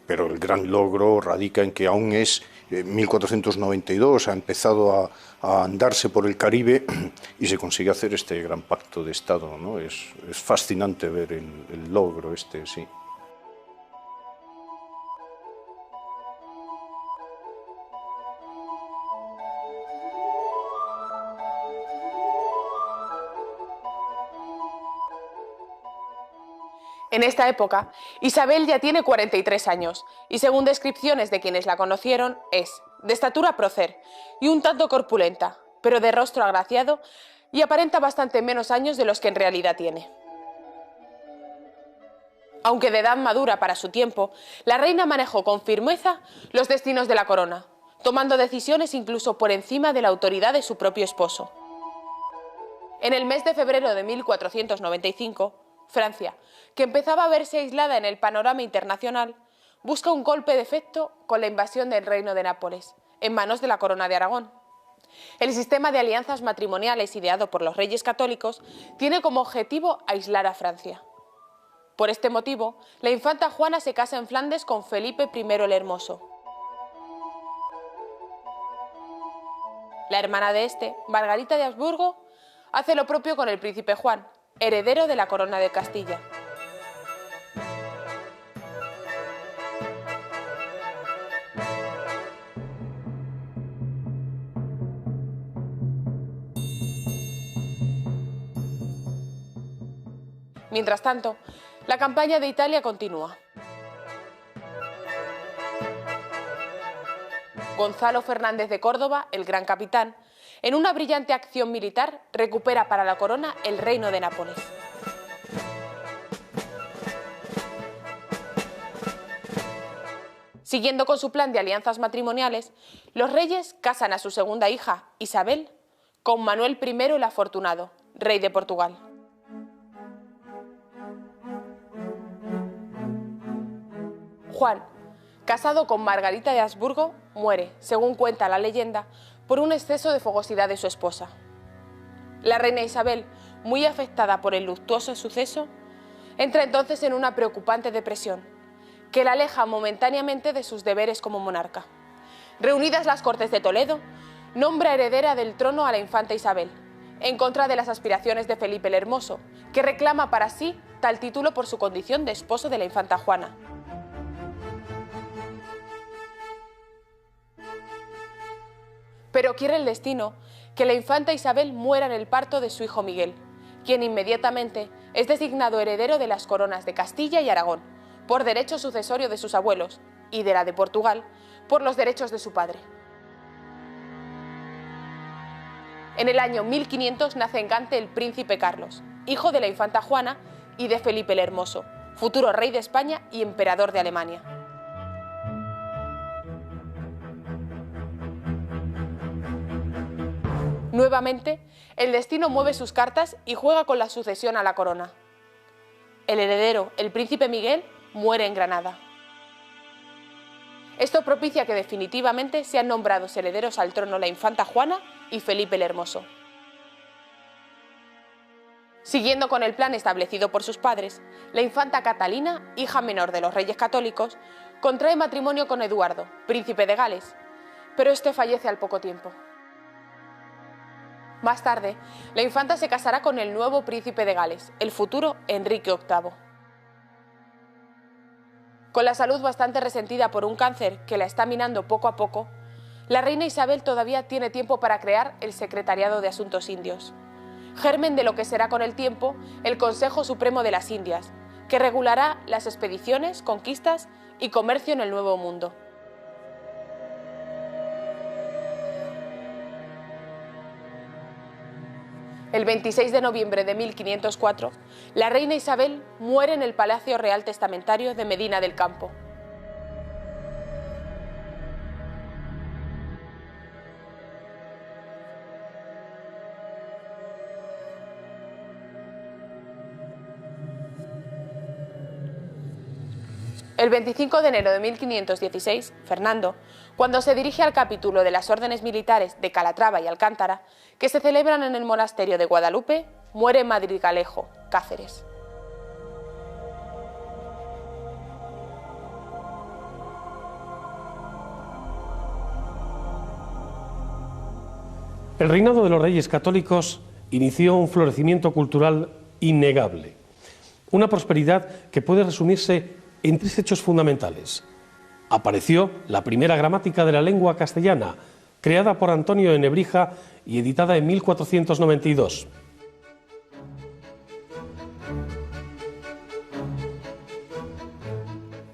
pero el gran logro radica en que aún es 1492, ha empezado a andarse por el Caribe y se consigue hacer este gran pacto de Estado, ¿no? Es fascinante ver el logro este, sí. En esta época, Isabel ya tiene 43 años y, según descripciones de quienes la conocieron, es de estatura prócer y un tanto corpulenta, pero de rostro agraciado, y aparenta bastante menos años de los que en realidad tiene. Aunque de edad madura para su tiempo, la reina manejó con firmeza los destinos de la corona, tomando decisiones incluso por encima de la autoridad de su propio esposo. En el mes de febrero de 1495, Francia, que empezaba a verse aislada en el panorama internacional, busca un golpe de efecto con la invasión del Reino de Nápoles, en manos de la Corona de Aragón. El sistema de alianzas matrimoniales ideado por los reyes católicos tiene como objetivo aislar a Francia. Por este motivo, la infanta Juana se casa en Flandes con Felipe I el Hermoso. La hermana de este, Margarita de Habsburgo, hace lo propio con el príncipe Juan, heredero de la corona de Castilla. Mientras tanto, la campaña de Italia continúa. Gonzalo Fernández de Córdoba, el gran capitán, en una brillante acción militar, recupera para la corona el reino de Nápoles. Siguiendo con su plan de alianzas matrimoniales, los reyes casan a su segunda hija, Isabel, con Manuel I el Afortunado, rey de Portugal. Juan, casado con Margarita de Habsburgo, muere, según cuenta la leyenda, por un exceso de fogosidad de su esposa. La reina Isabel, muy afectada por el luctuoso suceso, entra entonces en una preocupante depresión, que la aleja momentáneamente de sus deberes como monarca. Reunidas las Cortes de Toledo, nombra heredera del trono a la infanta Isabel, en contra de las aspiraciones de Felipe el Hermoso, que reclama para sí tal título por su condición de esposo de la infanta Juana. Pero quiere el destino que la infanta Isabel muera en el parto de su hijo Miguel, quien inmediatamente es designado heredero de las coronas de Castilla y Aragón, por derecho sucesorio de sus abuelos, y de la de Portugal, por los derechos de su padre. En el año 1500 nace en Gante el príncipe Carlos, hijo de la infanta Juana y de Felipe el Hermoso, futuro rey de España y emperador de Alemania. Nuevamente, el destino mueve sus cartas y juega con la sucesión a la corona. El heredero, el príncipe Miguel, muere en Granada. Esto propicia que definitivamente sean nombrados herederos al trono la infanta Juana y Felipe el Hermoso. Siguiendo con el plan establecido por sus padres, la infanta Catalina, hija menor de los reyes católicos, contrae matrimonio con Eduardo, príncipe de Gales, pero este fallece al poco tiempo. Más tarde, la infanta se casará con el nuevo príncipe de Gales, el futuro Enrique VIII. Con la salud bastante resentida por un cáncer que la está minando poco a poco, la reina Isabel todavía tiene tiempo para crear el Secretariado de Asuntos Indios, germen de lo que será con el tiempo el Consejo Supremo de las Indias, que regulará las expediciones, conquistas y comercio en el Nuevo Mundo. El 26 de noviembre de 1504, la reina Isabel muere en el Palacio Real Testamentario de Medina del Campo. El 25 de enero de 1516, Fernando, cuando se dirige al capítulo de las órdenes militares de Calatrava y Alcántara, que se celebran en el monasterio de Guadalupe, muere en Madrigalejo, Cáceres. El reinado de los Reyes Católicos inició un florecimiento cultural innegable, una prosperidad que puede resumirse en tres hechos fundamentales. Apareció la primera gramática de la lengua castellana, creada por Antonio de Nebrija y editada en 1492.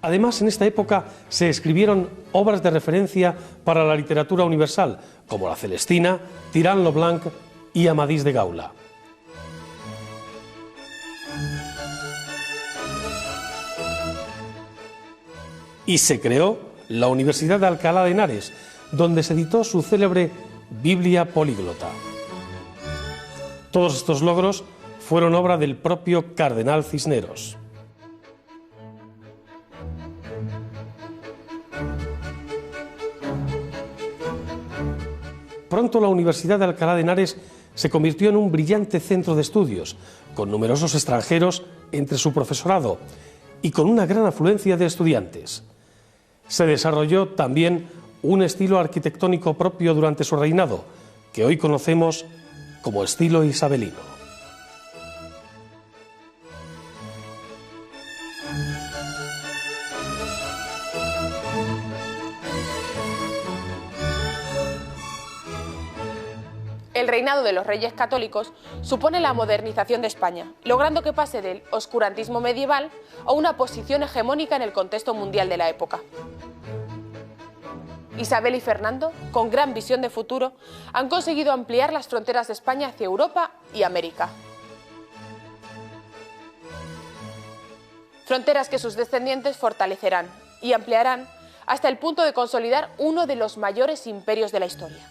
Además, en esta época se escribieron obras de referencia para la literatura universal, como la Celestina, Tirant lo Blanc y Amadís de Gaula. Y se creó la Universidad de Alcalá de Henares, donde se editó su célebre Biblia Políglota. Todos estos logros fueron obra del propio cardenal Cisneros. Pronto la Universidad de Alcalá de Henares se convirtió en un brillante centro de estudios, con numerosos extranjeros entre su profesorado y con una gran afluencia de estudiantes. Se desarrolló también un estilo arquitectónico propio durante su reinado, que hoy conocemos como estilo isabelino. El reinado de los Reyes Católicos supone la modernización de España, logrando que pase del oscurantismo medieval a una posición hegemónica en el contexto mundial de la época. Isabel y Fernando, con gran visión de futuro, han conseguido ampliar las fronteras de España hacia Europa y América. Fronteras que sus descendientes fortalecerán y ampliarán hasta el punto de consolidar uno de los mayores imperios de la historia.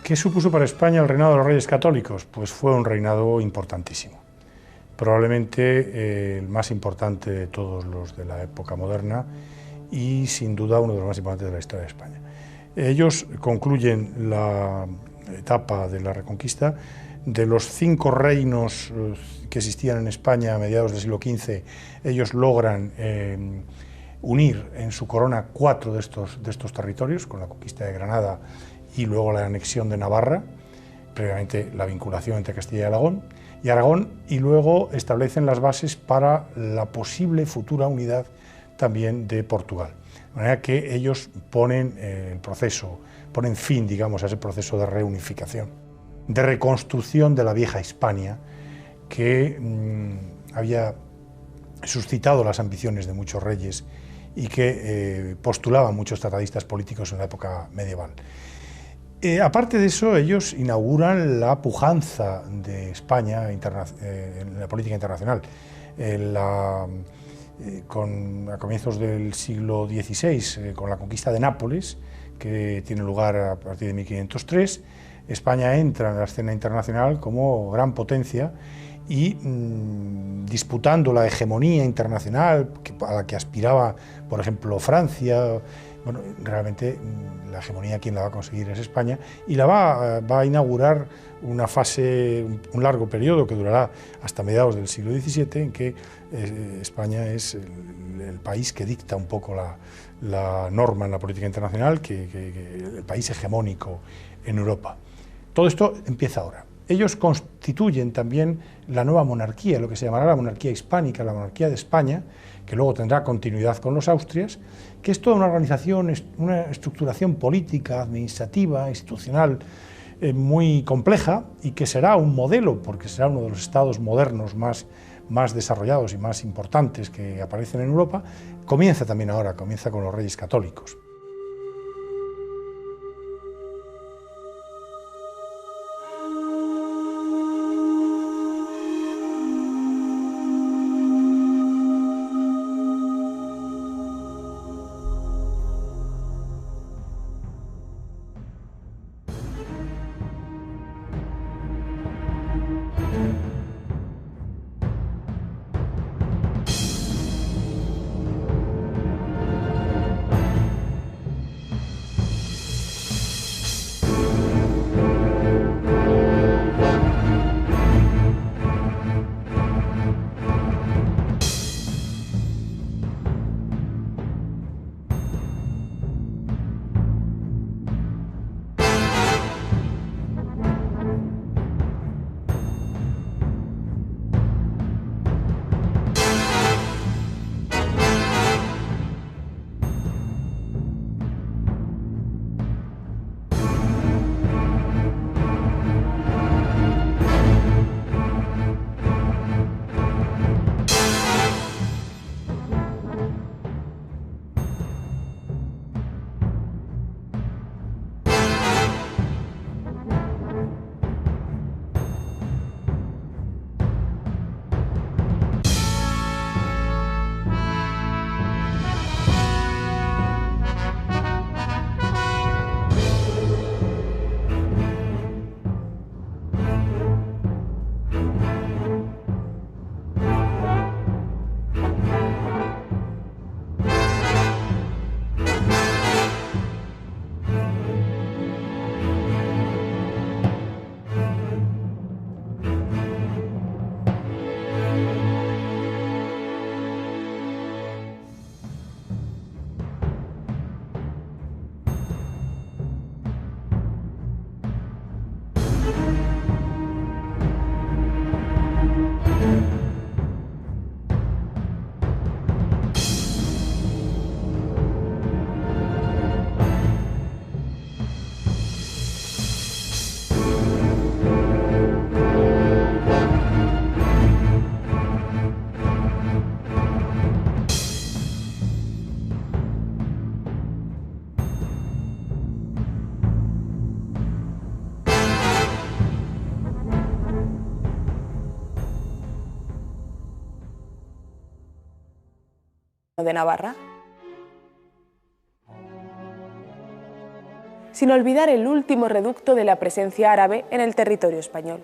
¿Qué supuso para España el reinado de los Reyes Católicos? Pues fue un reinado importantísimo, probablemente el más importante de todos los de la época moderna y sin duda uno de los más importantes de la historia de España. Ellos concluyen la etapa de la Reconquista. De los 5 reinos que existían en España a mediados del siglo XV, ellos logran unir en su corona 4 de estos territorios, con la conquista de Granada y luego la anexión de Navarra, previamente la vinculación entre Castilla y Aragón, y luego establecen las bases para la posible futura unidad también de Portugal. De manera que ellos ponen ponen fin, digamos, a ese proceso de reunificación, de reconstrucción de la vieja Hispania, que había suscitado las ambiciones de muchos reyes y que postulaban muchos tratadistas políticos en la época medieval. Aparte de eso, ellos inauguran la pujanza de España en la política internacional. A comienzos del siglo XVI, con la conquista de Nápoles, que tiene lugar a partir de 1503, España entra en la escena internacional como gran potencia y disputando la hegemonía internacional a la que aspiraba, por ejemplo, Francia. Bueno, realmente la hegemonía quien la va a conseguir es España, y la va a inaugurar una fase, un largo periodo que durará hasta mediados del siglo XVII, en que España es el país que dicta un poco la norma en la política internacional, el país hegemónico en Europa. Todo esto empieza ahora. Ellos constituyen también la nueva monarquía, lo que se llamará la monarquía hispánica, la monarquía de España, que luego tendrá continuidad con los Austrias, que es toda una organización, una estructuración política, administrativa, institucional muy compleja, y que será un modelo, porque será uno de los estados modernos más desarrollados y más importantes que aparecen en Europa. Comienza también ahora, comienza con los Reyes Católicos. de Navarra. Sin olvidar el último reducto de la presencia árabe en el territorio español,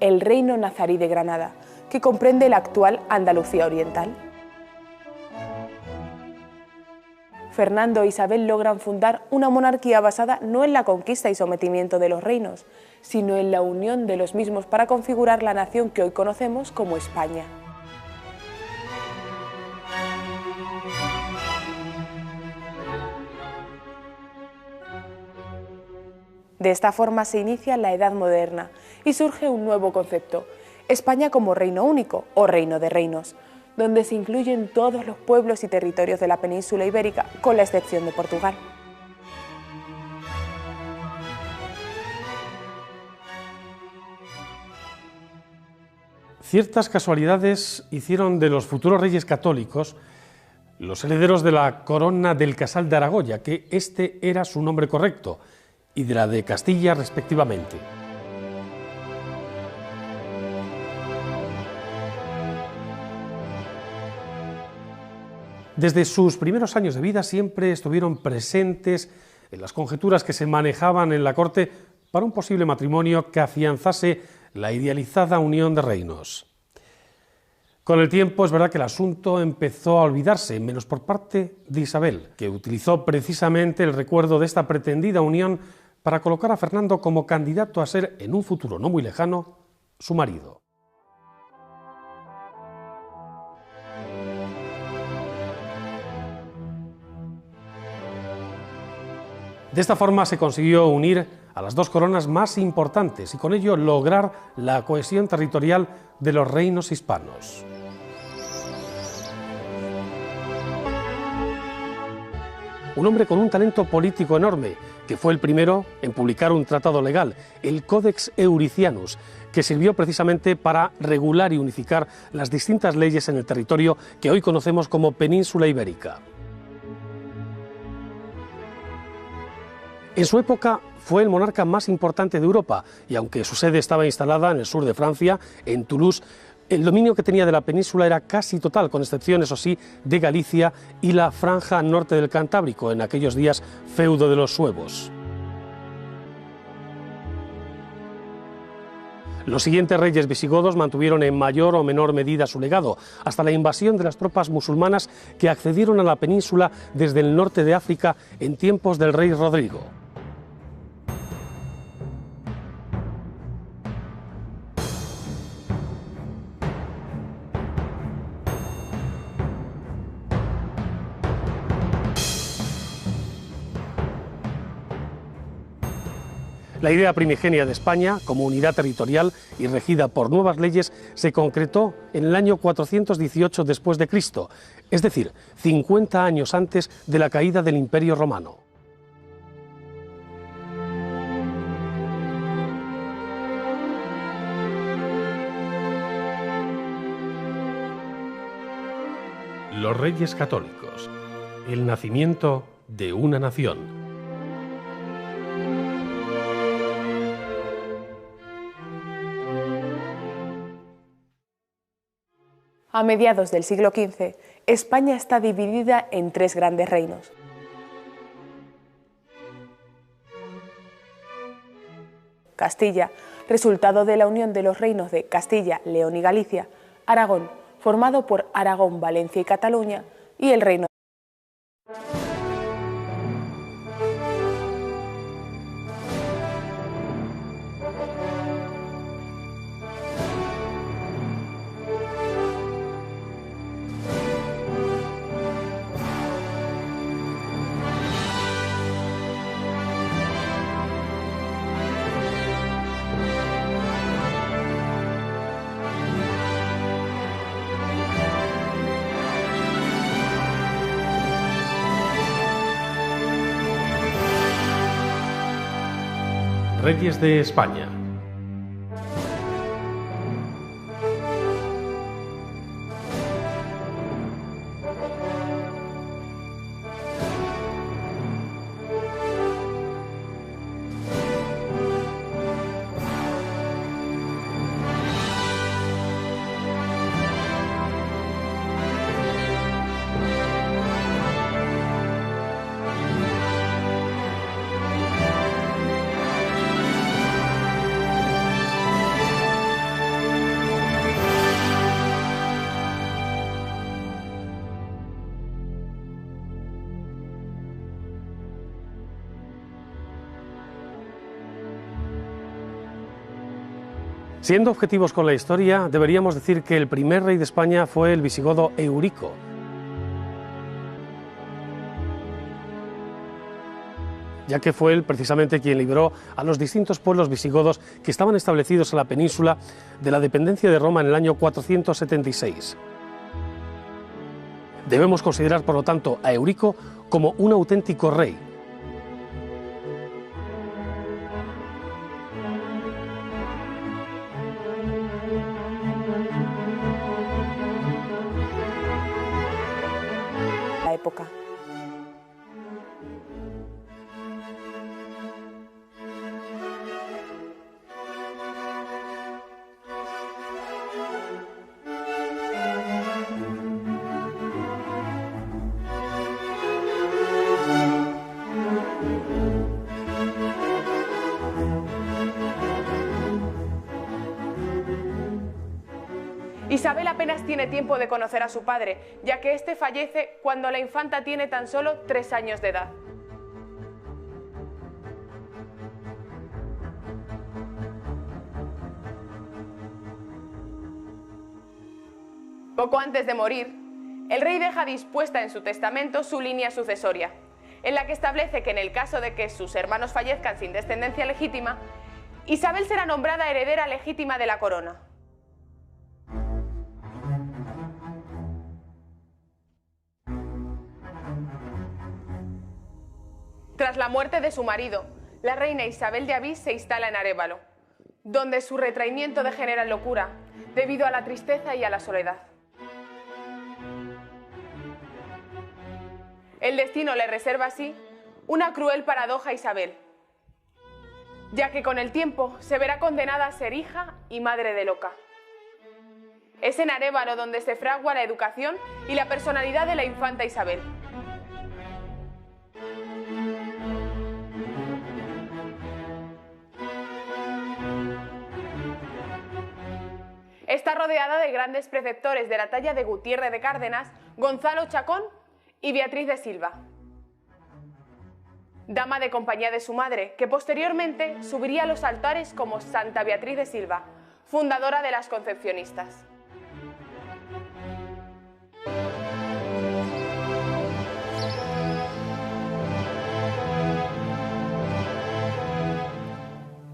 el Reino Nazarí de Granada, que comprende la actual Andalucía Oriental. Fernando e Isabel logran fundar una monarquía basada no en la conquista y sometimiento de los reinos, sino en la unión de los mismos para configurar la nación que hoy conocemos como España. De esta forma se inicia la Edad Moderna y surge un nuevo concepto, España como reino único o reino de reinos, donde se incluyen todos los pueblos y territorios de la península ibérica, con la excepción de Portugal. Ciertas casualidades hicieron de los futuros reyes católicos los herederos de la corona del Casal de Aragón, ya que este era su nombre correcto, y de la de Castilla respectivamente. Desde sus primeros años de vida siempre estuvieron presentes en las conjeturas que se manejaban en la corte para un posible matrimonio que afianzase la idealizada unión de reinos. Con el tiempo es verdad que el asunto empezó a olvidarse, menos por parte de Isabel, que utilizó precisamente el recuerdo de esta pretendida unión para colocar a Fernando como candidato a ser, en un futuro no muy lejano, su marido. De esta forma se consiguió unir a las dos coronas más importantes y con ello lograr la cohesión territorial de los reinos hispanos. Un hombre con un talento político enorme, que fue el primero en publicar un tratado legal, el Codex Euricianus, que sirvió precisamente para regular y unificar las distintas leyes en el territorio que hoy conocemos como Península Ibérica. En su época fue el monarca más importante de Europa y aunque su sede estaba instalada en el sur de Francia, en Toulouse, el dominio que tenía de la península era casi total, con excepción, eso sí, de Galicia y la franja norte del Cantábrico, en aquellos días feudo de los suevos. Los siguientes reyes visigodos mantuvieron en mayor o menor medida su legado, hasta la invasión de las tropas musulmanas que accedieron a la península desde el norte de África en tiempos del rey Rodrigo. La idea primigenia de España, como unidad territorial y regida por nuevas leyes, se concretó en el año 418 después de Cristo, es decir, 50 años antes de la caída del Imperio Romano. Los Reyes Católicos, el nacimiento de una nación. A mediados del siglo XV, España está dividida en tres grandes reinos. Castilla, resultado de la unión de los reinos de Castilla, León y Galicia; Aragón, formado por Aragón, Valencia y Cataluña; y el reino Reyes de España. Siendo objetivos con la historia, deberíamos decir que el primer rey de España fue el visigodo Eurico. Ya que fue él precisamente quien libró a los distintos pueblos visigodos que estaban establecidos en la península de la dependencia de Roma en el año 476. Debemos considerar, por lo tanto, a Eurico como un auténtico rey. La época. Isabel apenas tiene tiempo de conocer a su padre, ya que éste fallece cuando la infanta tiene tan solo 3 años de edad. Poco antes de morir, el rey deja dispuesta en su testamento su línea sucesoria, en la que establece que en el caso de que sus hermanos fallezcan sin descendencia legítima, Isabel será nombrada heredera legítima de la corona. Tras la muerte de su marido, la reina Isabel de Avís se instala en Arévalo, donde su retraimiento degenera en locura, debido a la tristeza y a la soledad. El destino le reserva así una cruel paradoja a Isabel, ya que con el tiempo se verá condenada a ser hija y madre de loca. Es en Arévalo donde se fragua la educación y la personalidad de la infanta Isabel. Está rodeada de grandes preceptores de la talla de Gutiérrez de Cárdenas, Gonzalo Chacón y Beatriz de Silva, dama de compañía de su madre, que posteriormente subiría a los altares como Santa Beatriz de Silva, fundadora de las Concepcionistas.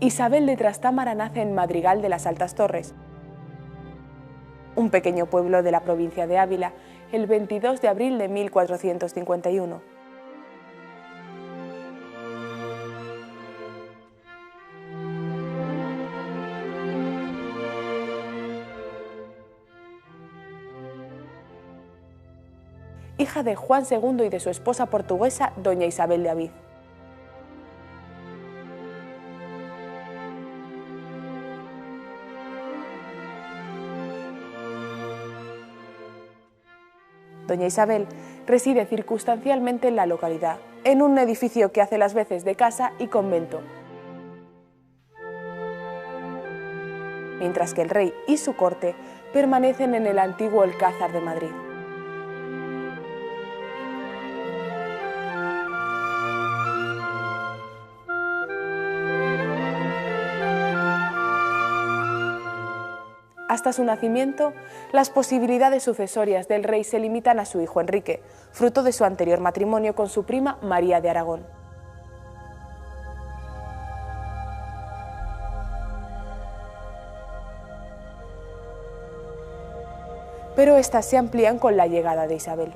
Isabel de Trastámara nace en Madrigal de las Altas Torres, un pequeño pueblo de la provincia de Ávila, el 22 de abril de 1451. Hija de Juan II y de su esposa portuguesa, doña Isabel de Avís. Doña Isabel reside circunstancialmente en la localidad, en un edificio que hace las veces de casa y convento, mientras que el rey y su corte permanecen en el antiguo Alcázar de Madrid. Hasta su nacimiento, las posibilidades sucesorias del rey se limitan a su hijo Enrique, fruto de su anterior matrimonio con su prima María de Aragón. Pero estas se amplían con la llegada de Isabel.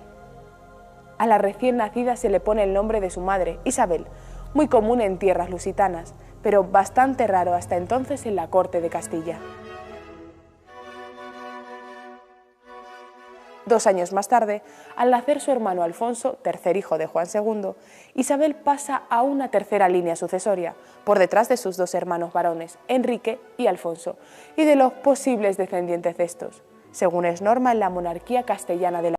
A la recién nacida se le pone el nombre de su madre, Isabel, muy común en tierras lusitanas, pero bastante raro hasta entonces en la corte de Castilla. 2 años más tarde, al nacer su hermano Alfonso, tercer hijo de Juan II, Isabel pasa a una tercera línea sucesoria, por detrás de sus 2 hermanos varones, Enrique y Alfonso, y de los posibles descendientes de estos, según es norma en la monarquía castellana de la